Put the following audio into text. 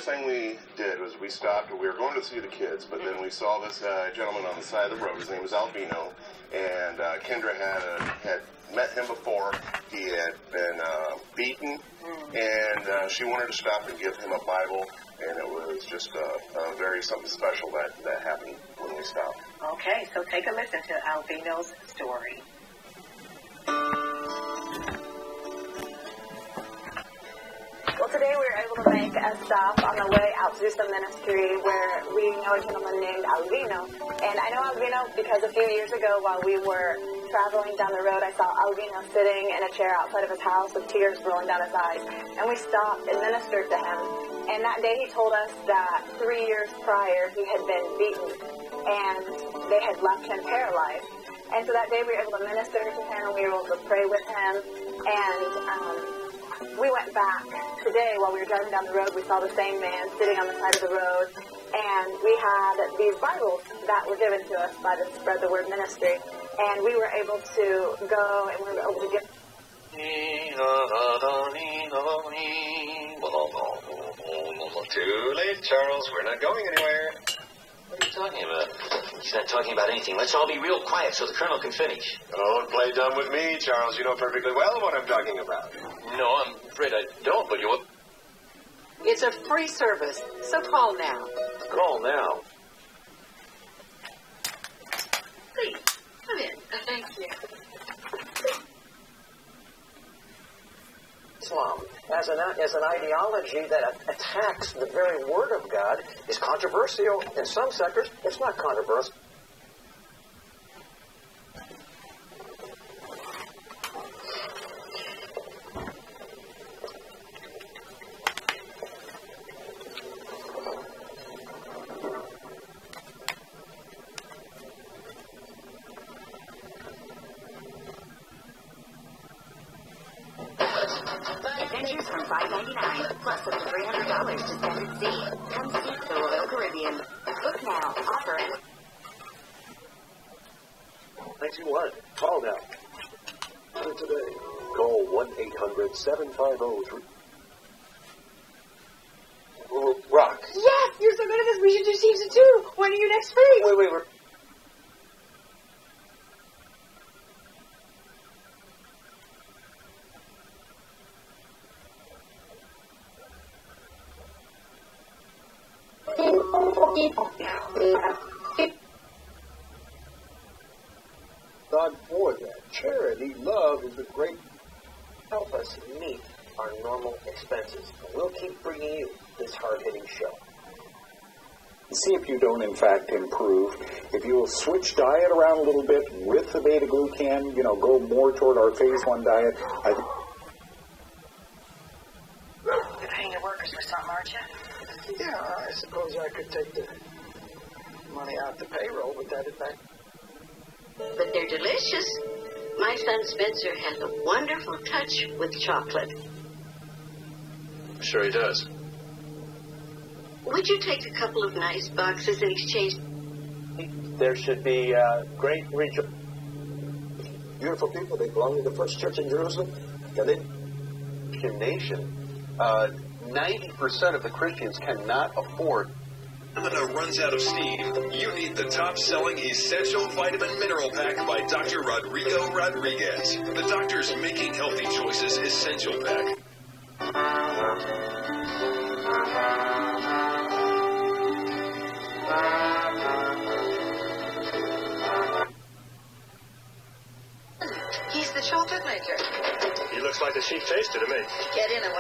first thing we did was we stopped. We were going to see the kids, but then we saw this gentleman on the side of the road. His name was Albino, and Kendra had met him before. He had been beaten, and she wanted to stop and give him a Bible, and it was just very something special that happened when we stopped. Okay, so take a listen to Albino's story. Well, today we were able to make a stop on the way out to do some ministry where we know a gentleman named Albino. And I know Albino because a few years ago while we were traveling down the road, I saw Albino sitting in a chair outside of his house with tears rolling down his eyes. And we stopped and ministered to him. And that day he told us that 3 years prior he had been beaten and they had left him paralyzed. And so that day we were able to minister to him and we were able to pray with him. And we went back today while we were driving down the road. We saw the same man sitting on the side of the road, and we had these Bibles that were given to us by the Spread the Word ministry, and we were able to go and we were able to give. Too late, Charles. We're not going anywhere. What are you talking about? He's not talking about anything. Let's all be real quiet so the Colonel can finish. Don't play dumb with me, Charles. You know perfectly well what I'm talking about. No, I'm afraid I don't, but you... It's a free service, so call now. Call now. Please, come in. Thank you. Islam, as an ideology that attacks the very Word of God, is controversial. In some sectors, it's not controversial. Adventures from $5.99 plus up to $300 to spend at sea. Come see the Royal Caribbean. Book now. Offer and 91. Call now. Today. Call 1-800-750-3. Rock. Yes, you're so good at this. We should do season 2. When are you next free? Wait. God for that. Charity, love is a great... Help us meet our normal expenses. And we'll keep bringing you this hard-hitting show. See if you don't, in fact, improve. If you'll switch diet around a little bit with the beta-glucan, go more toward our phase 1 diet. You're paying your workers for something, aren't you? Yeah, I suppose I could take the money out the payroll, but that'd back. But they're delicious. My son Spencer has a wonderful touch with chocolate. Sure he does. Would you take a couple of nice boxes in exchange? There should be great rejoicing. Beautiful people. They belong to the first church in Jerusalem. Nation. 90% of the Christians cannot afford. Stamina runs out of steam. You need the top-selling Essential Vitamin Mineral Pack by Dr. Rodrigo Rodriguez. The doctor's Making Healthy Choices Essential Pack. He's the chocolate maker. He looks like the chief taster to me. Get in and